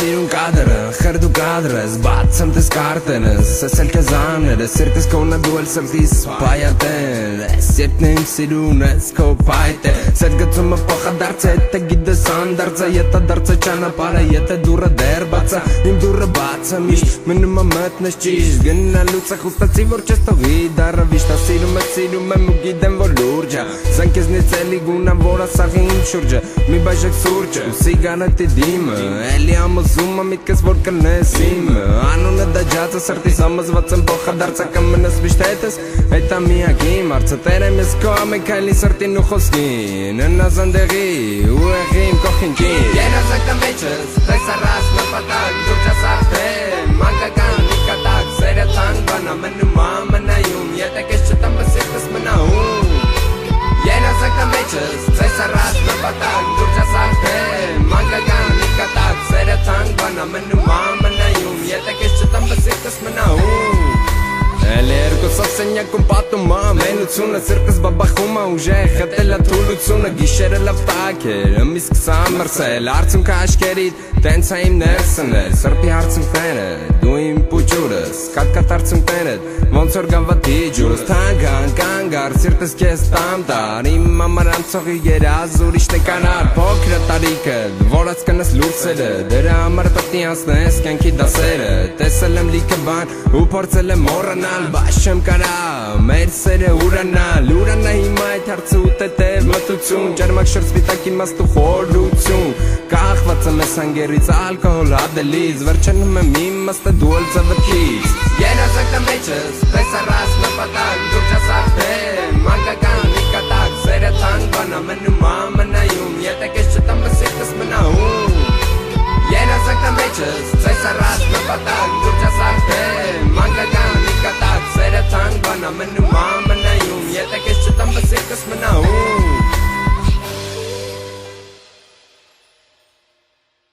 սիրուն կադրը, խրդու կադրս, բացեմ տես կարտենս, սեսել կեզ աները, սիրտես կոնա դու էլ սրտիս պայատեն, ես երբն եմ սիրուն ես քո պայտ է, սեր գծումը փոխադարձ է, եթե գիտես անդարձը, եթե դարձը ճանապարհը, եթե դուրը դեռ բացը, իմ դուրը բացը միշտ, մնում մտնես ճիշտ, գնալուց խուստացի որ չես թողի դարը վիշտ, սիրում եմ ու գիտեմ որ լուրջ է, սան քեզնից էլի գունամ որ ասաղի իմ շուրջը, մի բաժակ սուրճը, սիգարետի դիմը, էլի ամոզում միտքս որ կլնես իմը, անունը դաջածը սրտիս ամոզված եմ փոխադարձը կմնաս միշտ հետս, այդ ամիակ իմ արծը տերեմ ես քո ամեն քայլի սրտին ու խոսքին, ընազան դեղի ու եղի իմ կողքին Երազակը մեջս, տես առած նպատակ, դուր չաս արդեն, մանկական մի կատակ, սերը թանկ բանա մնում ամնայում, եթե կես չտամ բսիրտս մնաում Երազակը մեջս, տես առած նպատակ, դուր չաս արդեն, մանկական մի կատակ, սերը թանկ բանա մնում ամնայում, եթե կես չտամ բսիրտս մնաում Էլ երկուսով սենյակում պատում ամենությունը Սիրտս բաբախում ուժեղ խտել աթուլությունը Գիշերը լավ տակ էր, ըմիս կսան մրսել Արցունքը աշկերիտ, տենց է իմ ներսն էր Սրպի արցունքները, դու իմ պուջուրս Կատկատ արցունքներդ, ոնց որ գավաթի ջուրս Թանգան, կանգար, սիրտս կեզ տամ տար Իմ ամար անցողի երազ, ուրիշն է կանար Փոքրը տարիքը, որած կնս լուրսերը Դրա համար պետք է անցնես կյանքի դասերը Տեսել եմ լիքը բան ու փորձել եմ մոռանալ Բաշեմ կարա, մեր սերը ուրանա հիմա այդ հարցը ու տետև մտություն Ճերմակ շրծվիտակ իմաստ ու խորություն Կախված եմ ես անգերից ալկոհոլ հադելից Վերջանում եմ իմաստը դու էլ ծվրքից Երազակը մեջս, տես առած նպատակ, դուր չաս արդեն Մանկական մի կատակ, սերը թանկ բանա մնում